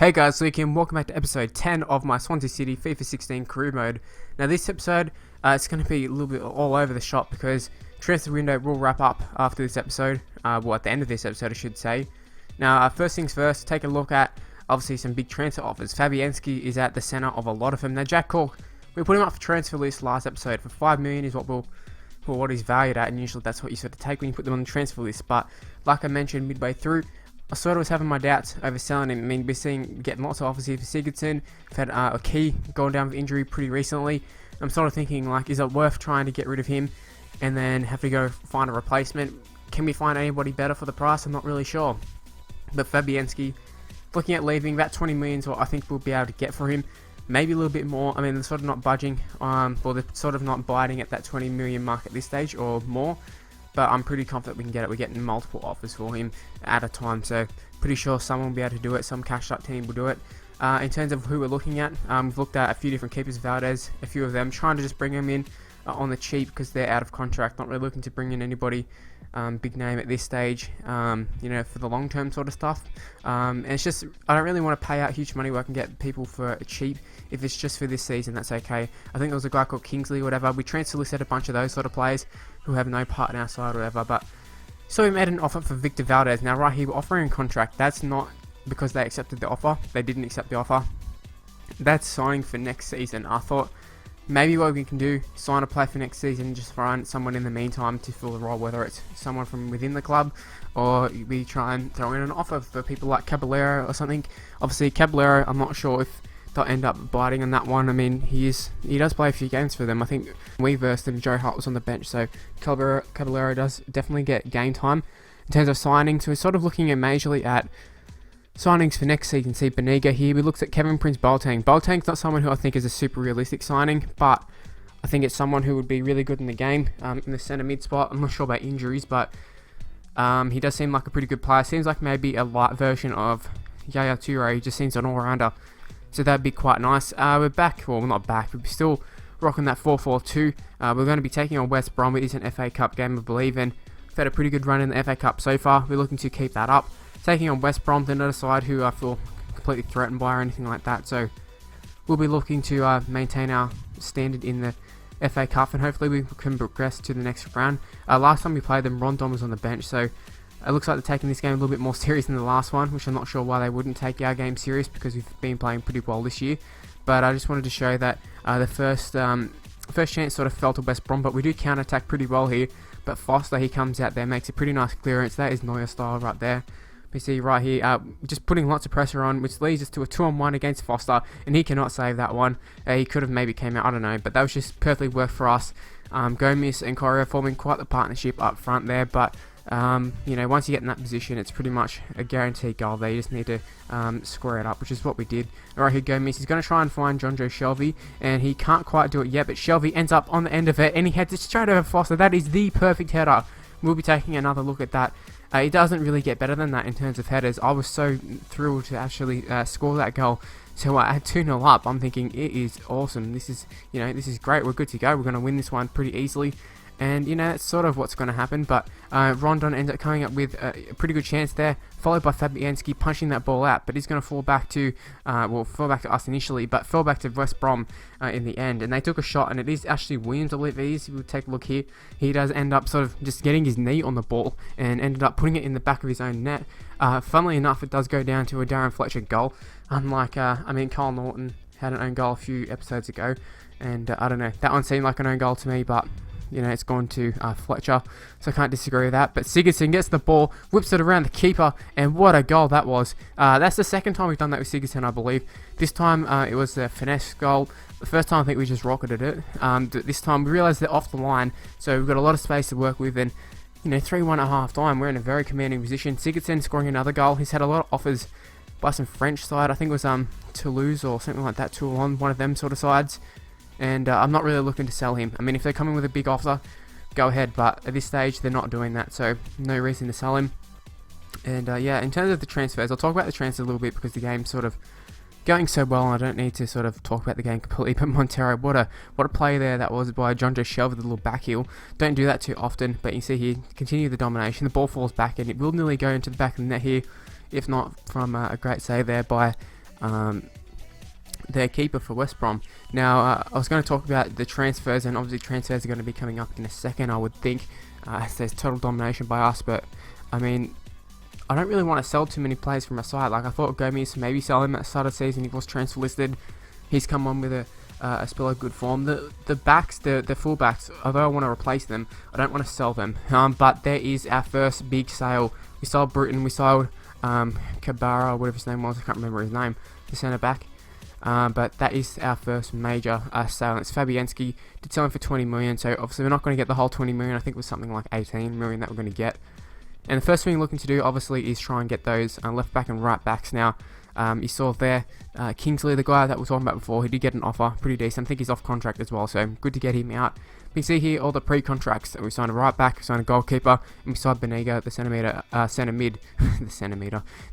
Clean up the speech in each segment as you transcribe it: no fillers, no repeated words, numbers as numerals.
Hey guys, Luke here, and welcome back to episode 10 of my Swansea City FIFA 16 career mode. Now this episode, it's going to be a little bit all over the shop because transfer window will wrap up after this episode, well at the end of this episode I should say. Now first things first, take a look at obviously some big transfer offers. Fabianski is at the centre of a lot of them. Now Jack Cork, we put him up for transfer list last episode for 5 million is what he's valued at, and usually that's what you sort of take when you put them on the transfer list. But like I mentioned midway through, I sort of was having my doubts over selling him. I mean, we're getting lots of offers here for Sigurdsson. We've had a key going down with injury pretty recently. I'm sort of thinking, like, is it worth trying to get rid of him and then have to go find a replacement? Can we find anybody better for the price? I'm not really sure. But Fabianski, looking at leaving, about 20 million is what I think we'll be able to get for him. Maybe a little bit more. I mean, they're sort of not budging, or they're sort of not biting at that 20 million mark at this stage or more. But I'm pretty confident we can get it. We're getting multiple offers for him at a time, so pretty sure someone will be able to do it. Some cashed up team will do it. In terms of who we're looking at, we've looked at a few different keepers. Valdez, a few of them, trying to just bring them in on the cheap because they're out of contract. Not really looking to bring in anybody big name at this stage, you know, for the long term sort of stuff. And it's just, I don't really want to pay out huge money where I can get people for cheap. If it's just for this season, that's okay. I think there was a guy called Kingsley or whatever. We transfer listed a bunch of those sort of players who have no part in our side or whatever. But so we made an offer for Victor Valdez. Now right here, we're offering a contract. That's not because they accepted the offer. They didn't accept the offer. That's signing for next season. I thought maybe what we can do, sign a player for next season, just find someone in the meantime to fill the role, whether it's someone from within the club or we try and throw in an offer for people like Caballero or something. Obviously Caballero, I'm not sure if they'll end up biting on that one. I mean, he does play a few games for them. I think we versed him, Joe Hart was on the bench, so Caballero does definitely get game time. In terms of signings, we're sort of looking at majorly at signings for next season. See Beniga here. We looked at Kevin Prince Boateng. Boateng's not someone who I think is a super realistic signing, but I think it's someone who would be really good in the game, in the centre mid spot. I'm not sure about injuries, but he does seem like a pretty good player. Seems like maybe a light version of Yaya Toure. He just seems an all-rounder. So that'd be quite nice. We're back, well we're not back, we're still rocking that 4-4-2. We're going to be taking on West Brom. It is an FA Cup game I believe, and we've had a pretty good run in the FA Cup so far. We're looking to keep that up. Taking on West Brom, they're not a side who I feel completely threatened by or anything like that. So we'll be looking to maintain our standard in the FA Cup, and hopefully we can progress to the next round. Last time we played them, Rondon was on the bench, so it looks like they're taking this game a little bit more serious than the last one, which I'm not sure why they wouldn't take our game serious because we've been playing pretty well this year. But I just wanted to show that the first chance sort of fell to West Brom, but we do counter-attack pretty well here. But Foster, he comes out there, makes a pretty nice clearance. That is Neuer style right there. You see right here, just putting lots of pressure on, which leads us to a 2-on-1 against Foster, and he cannot save that one. He could have maybe came out, I don't know, but that was just perfectly worked for us. Gomez and Correa forming quite the partnership up front there, but you know, once you get in that position, it's pretty much a guaranteed goal there. You just need to square it up, which is what we did. Alright, here Gomez. He's going to try and find John Joe Shelby, and he can't quite do it yet, but Shelby ends up on the end of it, and he heads it straight over Foster. That is the perfect header. We'll be taking another look at that. It doesn't really get better than that in terms of headers. I was so thrilled to actually score that goal. So at 2-0 up, I'm thinking it is awesome. This is, you know, this is great. We're good to go. We're going to win this one pretty easily. And, you know, that's sort of what's going to happen. But Rondon ends up coming up with a pretty good chance there, followed by Fabianski punching that ball out. But he's going to fall back to, fall back to us initially, but fell back to West Brom in the end. And they took a shot, and it is Ashley Williams, I believe it is. We'll take a look here. He does end up sort of just getting his knee on the ball and ended up putting it in the back of his own net. Funnily enough, it does go down to a Darren Fletcher goal. Unlike, I mean, Kyle Norton had an own goal a few episodes ago. And I don't know, that one seemed like an own goal to me, but you know, it's gone to Fletcher, so I can't disagree with that. But Sigurdsson gets the ball, whips it around the keeper, and what a goal that was. That's the second time we've done that with Sigurdsson, I believe. This time it was a finesse goal. The first time I think we just rocketed it. This time we realised they're off the line, so we've got a lot of space to work with, and you know, 3-1 at half time, we're in a very commanding position. Sigurdsson scoring another goal. He's had a lot of offers by some French side. I think it was Toulouse or something like that, Toulon, one of them sort of sides. And I'm not really looking to sell him. I mean, if they're coming with a big offer, go ahead. But at this stage, they're not doing that, so no reason to sell him. And yeah, in terms of the transfers, I'll talk about the transfers a little bit because the game's sort of going so well, and I don't need to sort of talk about the game completely. But Montero, what a play there that was by John Joe Shelby with a little back heel. Don't do that too often, but you see here, continue the domination. The ball falls back, and it will nearly go into the back of the net here, if not from a great save there by their keeper for West Brom. Now, I was going to talk about the transfers, and obviously transfers are going to be coming up in a second, I would think, as there's total domination by us, but, I mean, I don't really want to sell too many players from our side. Like, I thought Gomez, maybe sell him at the start of the season. He was transfer listed. He's come on with a spell of good form. The backs, the full backs, although I want to replace them, I don't want to sell them. But there is our first big sale. We sold Bruton, we sold Kabara, whatever his name was, I can't remember his name, the centre back. But that is our first major sale. It's Fabianski. Did sell him for 20 million, so obviously we're not going to get the whole 20 million. I think it was something like 18 million that we're going to get. And the first thing we're looking to do, obviously, is try and get those left back and right backs now. You saw there, Kingsley, the guy that we were talking about before, he did get an offer, pretty decent. I think he's off contract as well, so good to get him out. You can see here all the pre-contracts that we signed: a right back, we signed a goalkeeper, and we signed Benega, the centre mid,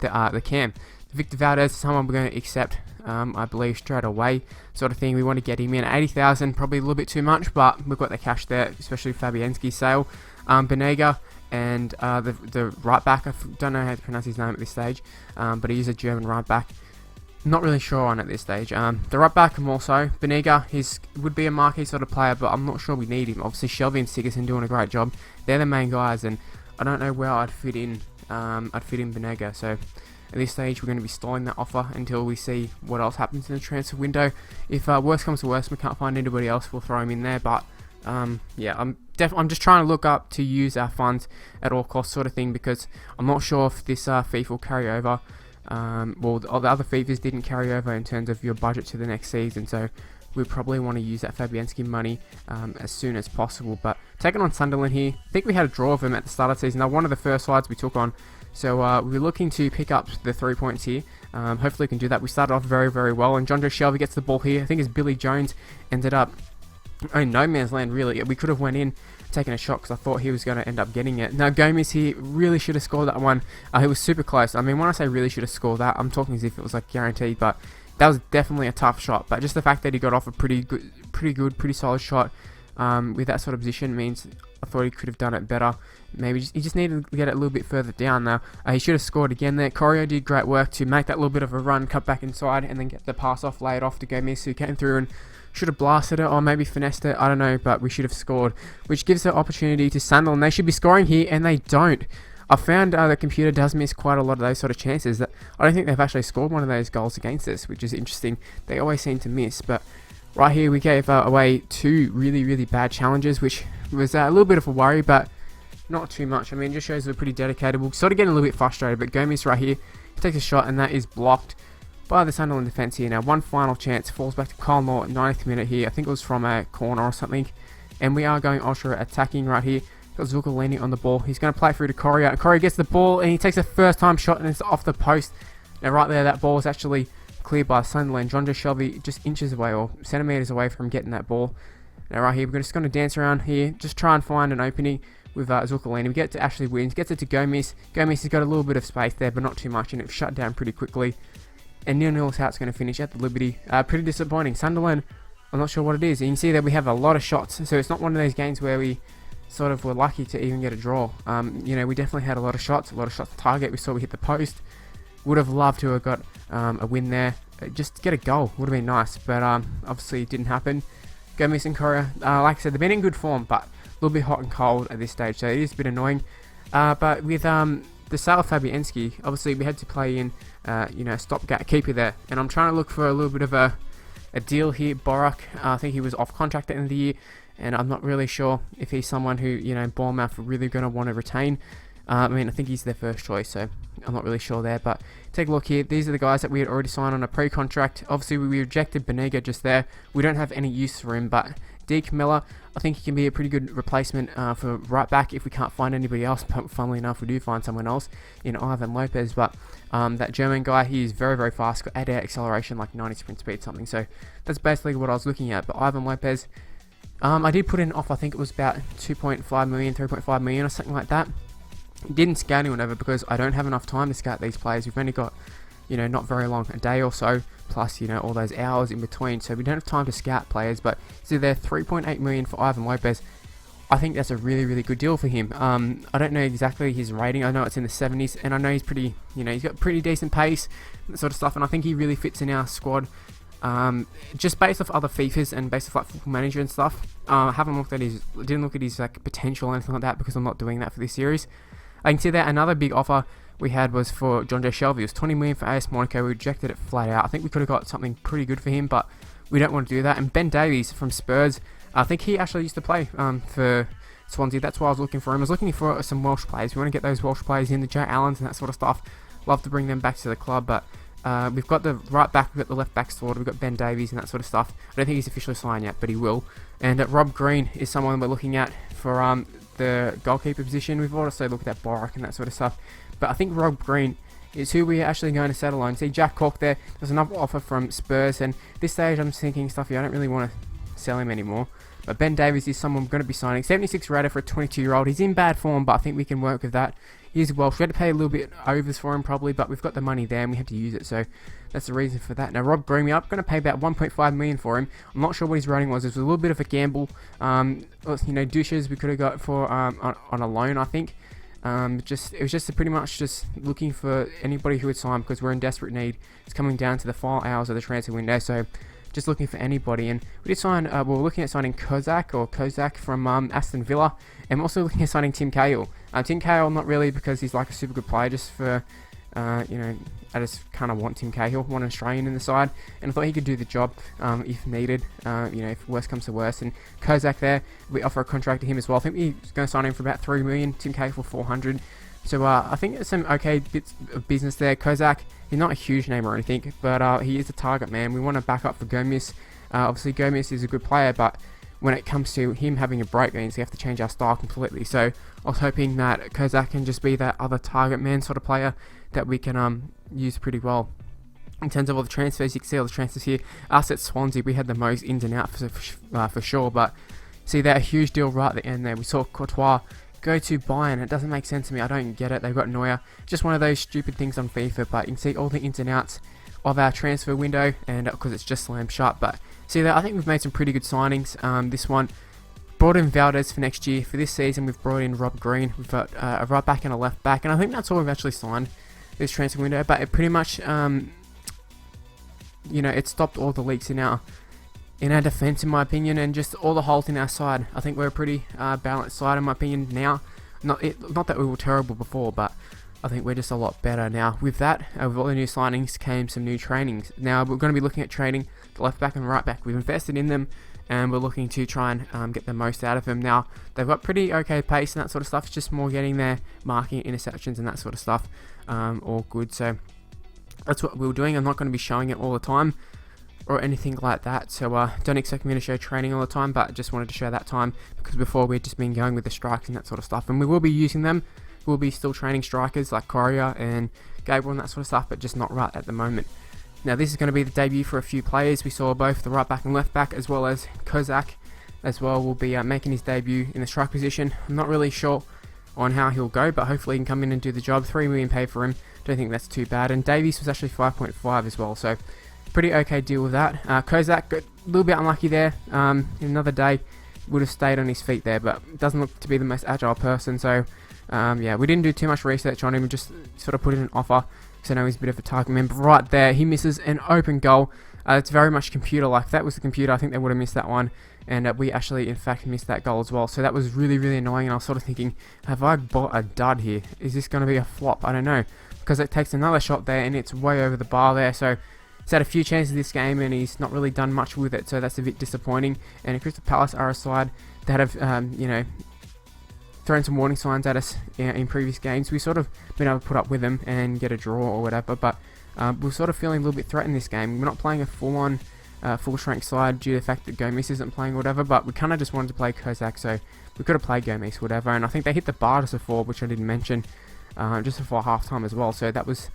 the cam. Victor Valdez is someone we're going to accept, I believe, straight away, sort of thing. We want to get him in at 80,000, probably a little bit too much, but we've got the cash there, especially Fabianski's sale. Benega and the right back, I don't know how to pronounce his name at this stage, but he is a German right back. Not really sure on at this stage. The right back, I'm also Benega. Would be a marquee sort of player, but I'm not sure we need him. Obviously, Shelby and Sigerson doing a great job. They're the main guys, and I don't know where I'd fit in. I'd fit in Benega. So at this stage, we're going to be stalling that offer until we see what else happens in the transfer window. If worst comes to worst, we can't find anybody else, we'll throw him in there. But yeah, I'm just trying to look up to use our funds at all costs, sort of thing, because I'm not sure if this FIFA will carry over. Well, all the other FIFAs didn't carry over in terms of your budget to the next season, so we probably want to use that Fabianski money as soon as possible. But taking on Sunderland here, I think we had a draw of them at the start of the season. They're one of the first sides we took on, so we're looking to pick up the 3 points here. Hopefully we can do that. We started off very, very well, and John Joe Shelby gets the ball here. I think it's Billy Jones ended up in no man's land, really. We could have went in, taken a shot, because I thought he was going to end up getting it. Now, Gomez here really should have scored that one. He was super close. I mean, when I say really should have scored that, I'm talking as if it was like guaranteed, but that was definitely a tough shot. But just the fact that he got off a pretty solid shot with that sort of position means I thought he could have done it better. Maybe he just needed to get it a little bit further down now. He should have scored again there. Corio did great work to make that little bit of a run, cut back inside, and then get the pass off, lay it off to Gomez, who came through and should have blasted it or maybe finessed it, I don't know, but we should have scored, which gives the opportunity to Sunderland. They should be scoring here, and they don't. I found the computer does miss quite a lot of those sort of chances. That I don't think they've actually scored one of those goals against us, which is interesting. They always seem to miss, but right here we gave away two really, really bad challenges, which was a little bit of a worry, but not too much. I mean, it just shows we're pretty dedicated. We're sort of getting a little bit frustrated, but Gomez right here, he takes a shot, and that is blocked by the Sunderland defence here. Now, one final chance falls back to Kyle Moore at 90th minute here. I think it was from a corner or something. And we are going ultra attacking right here. Got Zuccolini on the ball. He's going to play through to Corio. Corio gets the ball, and he takes a first time shot, and it's off the post. Now, right there, that ball was actually cleared by Sunderland. John Joe Shelby just inches away, or centimetres away from getting that ball. Now, right here, we're just going to dance around here. Just try and find an opening with Zuccolini. We get to Ashley Williams. Gets it to Gomez. Gomez has got a little bit of space there, but not too much, and it shut down pretty quickly. And 0-0 is how it's going to finish at the Liberty. Pretty disappointing. Sunderland, I'm not sure what it is. You can see that we have a lot of shots, so it's not one of those games where we sort of were lucky to even get a draw. You know, we definitely had a lot of shots to target. We saw we hit the post. Would have loved to have got a win there. Just to get a goal would have been nice, but obviously it didn't happen. Gomez and Korea, like I said, they've been in good form, but a little bit hot and cold at this stage, so it is a bit annoying. But with the sale of Fabianski, obviously we had to play in you know, stopgap keeper there, and I'm trying to look for a little bit of a deal here. Borak, I think he was off contract at the end of the year, and I'm not really sure if he's someone who, you know, Bournemouth are really going to want to retain. I mean, I think he's their first choice, so I'm not really sure there. But take a look here. These are the guys that we had already signed on a pre-contract. Obviously, we rejected Benega just there. We don't have any use for him, but Deke Miller, I think he can be a pretty good replacement for right back if we can't find anybody else. But funnily enough, we do find someone else in Ivan Lopez. But that German guy, he's very, very fast. Got 8 acceleration, like 90 sprint speed, something. So that's basically what I was looking at. But Ivan Lopez, I did put in off. I think it was about 2.5 million, 3.5 million, or something like that. Didn't scout anyone over because I don't have enough time to scout these players. We've only got, you know, not very long, a day or so, plus, you know, all those hours in between, so we don't have time to scout players. But see there, 3.8 million for Ivan Lopez. I think that's a really, really good deal for him. I don't know exactly his rating. I know it's in the 70s, and I know he's pretty, he's got pretty decent pace, that sort of stuff, and I think he really fits in our squad. Just based off other FIFAs and based off like Football Manager and stuff. Didn't look at his like potential or anything like that because I'm not doing that for this series. I can see that another big offer we had was for John Joe Shelby. It was 20 million for AS Monaco. We rejected it flat out. I think we could have got something pretty good for him, but we don't want to do that. And Ben Davies from Spurs, I think he actually used to play for Swansea. That's why I was looking for him. I was looking for some Welsh players. We want to get those Welsh players in, the Joe Allens and that sort of stuff. Love to bring them back to the club, but we've got the right back, we've got the left back sorted, we've got Ben Davies and that sort of stuff. I don't think he's officially signed yet, but he will. And Rob Green is someone we're looking at for the goalkeeper position. We've also looked at Boric and that sort of stuff, but I think Rob Green is who we're actually going to settle on. See, Jack Cork there's another offer from Spurs, and at this stage I'm thinking stuff here, I don't really want to sell him anymore. But Ben Davies is someone we're going to be signing. 76 rated for a 22-year-old. He's in bad form, but I think we can work with that. He's Welsh. We had to pay a little bit overs for him probably, but we've got the money there and we had to use it, so that's the reason for that. Now Rob Green, we are going to pay about 1.5 million for him. I'm not sure what his rating was. It was a little bit of a gamble. Douches we could have got for on a loan, I think. It was just pretty much just looking for anybody who would sign because we're in desperate need. It's coming down to the final hours of the transfer window, so just looking for anybody. And we did sign, we're looking at signing Kozak from Aston Villa, and we're also looking at signing Tim Cahill. Tim Cahill, not really because he's like a super good player, just for, I just kind of want Tim Cahill, want an Australian in the side, and I thought he could do the job if needed, if worst comes to worst. And Kozak there, we offer a contract to him as well. I think we're going to sign him for about 3 million, Tim Cahill for 400. So I think there's some okay bits of business there. Kozak, he's not a huge name or anything, but he is a target man. We want to back up for Gomez. Obviously Gomez is a good player, but when it comes to him having a break, means we have to change our style completely. So I was hoping that Kozak can just be that other target man sort of player that we can use pretty well. In terms of all the transfers, you can see all the transfers here. Us at Swansea, we had the most ins and outs for sure, but see that huge deal right at the end there. We saw Courtois go to Bayern. It doesn't make sense to me. I don't get it. They've got Neuer. Just one of those stupid things on FIFA, but you can see all the ins and outs of our transfer window, and because it's just slammed shut. But see that I think we've made some pretty good signings. This one brought in Valdez for next year. For this season, we've brought in Rob Green. We've got a right back and a left back, and I think that's all we've actually signed this transfer window. But it pretty much, it stopped all the leaks in our defence, in my opinion, and just all the holes in our side. I think we're a pretty balanced side, in my opinion, now. Not that we were terrible before, but I think we're just a lot better now. With that, with all the new signings came some new trainings. Now we're going to be looking at training the left back and right back. We've invested in them, and we're looking to try and get the most out of them. Now they've got pretty okay pace and that sort of stuff. It's just more getting their marking, interceptions, and that sort of stuff all good. So that's what we were doing. I'm not going to be showing it all the time or anything like that, so don't expect me to show training all the time, but just wanted to show that time because before we'd just been going with the strikes and that sort of stuff, and we will be using them. We'll be still training strikers like Correa and Gabriel and that sort of stuff, but just not right at the moment. Now this is going to be the debut for a few players. We saw both the right back and left back, as well as Kozak as well will be making his debut in the strike position. I'm not really sure on how he'll go, but hopefully he can come in and do the job. 3 million paid for him, don't think that's too bad. And Davies was actually 5.5 as well, so pretty okay deal with that. Kozak got a little bit unlucky there. Another day would have stayed on his feet there, but doesn't look to be the most agile person, so we didn't do too much research on him. We just sort of put in an offer because I know he's a bit of a target man. But right there, he misses an open goal. It's very much computer-like. If that was the computer, I think they would have missed that one, and we actually in fact missed that goal as well. So that was really, really annoying, and I was sort of thinking, have I bought a dud here? Is this going to be a flop? I don't know, because it takes another shot there and it's way over the bar there. So he's had a few chances this game and he's not really done much with it, so that's a bit disappointing. And Crystal Palace are a side that have thrown some warning signs at us in previous games. We sort of been able to put up with them and get a draw or whatever, but we're sort of feeling a little bit threatened this game. We're not playing a full-on full-strength side due to the fact that Gomez isn't playing or whatever, but we kind of just wanted to play Kozak, so we could have played Gomez or whatever. And I think they hit the bar just before, which I didn't mention, just before half-time as well, so that was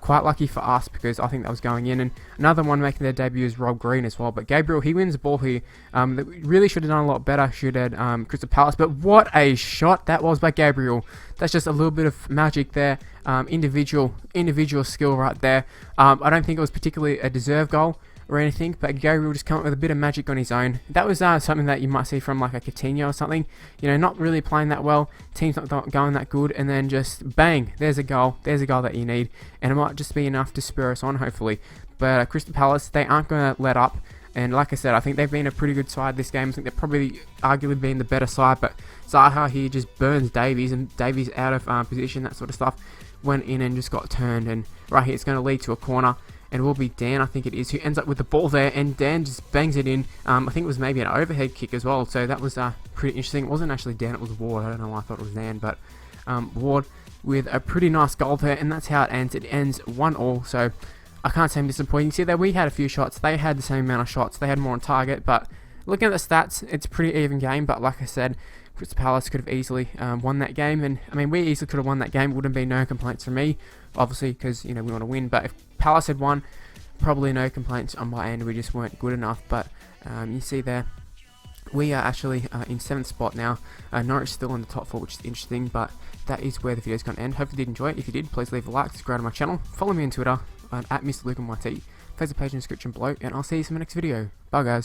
quite lucky for us because I think that was going in. And another one making their debut is Rob Green as well, but Gabriel, he wins the ball here. That we really should have done a lot better, should have Crystal Palace, but what a shot that was by Gabriel. That's just a little bit of magic there, individual skill right there. I don't think it was particularly a deserved goal. or anything, but Gary will just come up with a bit of magic on his own. That was something that you might see from like a Coutinho or something, you know, not really playing that well, team's not going that good, and then just bang, there's a goal that you need, and it might just be enough to spur us on, hopefully. But Crystal Palace, they aren't going to let up, and like I said, I think they've been a pretty good side this game. I think they've probably arguably been the better side, but Zaha here just burns Davies, and Davies out of position, that sort of stuff, went in and just got turned, and right here it's going to lead to a corner, and it will be Dan, I think it is, who ends up with the ball there, and Dan just bangs it in. I think it was maybe an overhead kick as well, so that was pretty interesting. It wasn't actually Dan, it was Ward. I don't know why I thought it was Dan, but Ward with a pretty nice goal there, and that's how it ends. It ends 1-1, so I can't say I'm disappointed. You see that we had a few shots, they had the same amount of shots, they had more on target, but looking at the stats, it's a pretty even game. But like I said, Crystal Palace could have easily won that game, and I mean, we easily could have won that game. Wouldn't be no complaints from me, obviously, because you know we want to win. But if Palace had won, probably no complaints on my end. We just weren't good enough. But you see there, we are actually in 7th spot now. Norwich still in the top 4, which is interesting. But that is where the video is going to end. Hopefully you did enjoy it. If you did, please leave a like, subscribe to my channel, follow me on Twitter at MrLukeNYT. Facebook page in the description below, and I'll see you in my next video. Bye guys.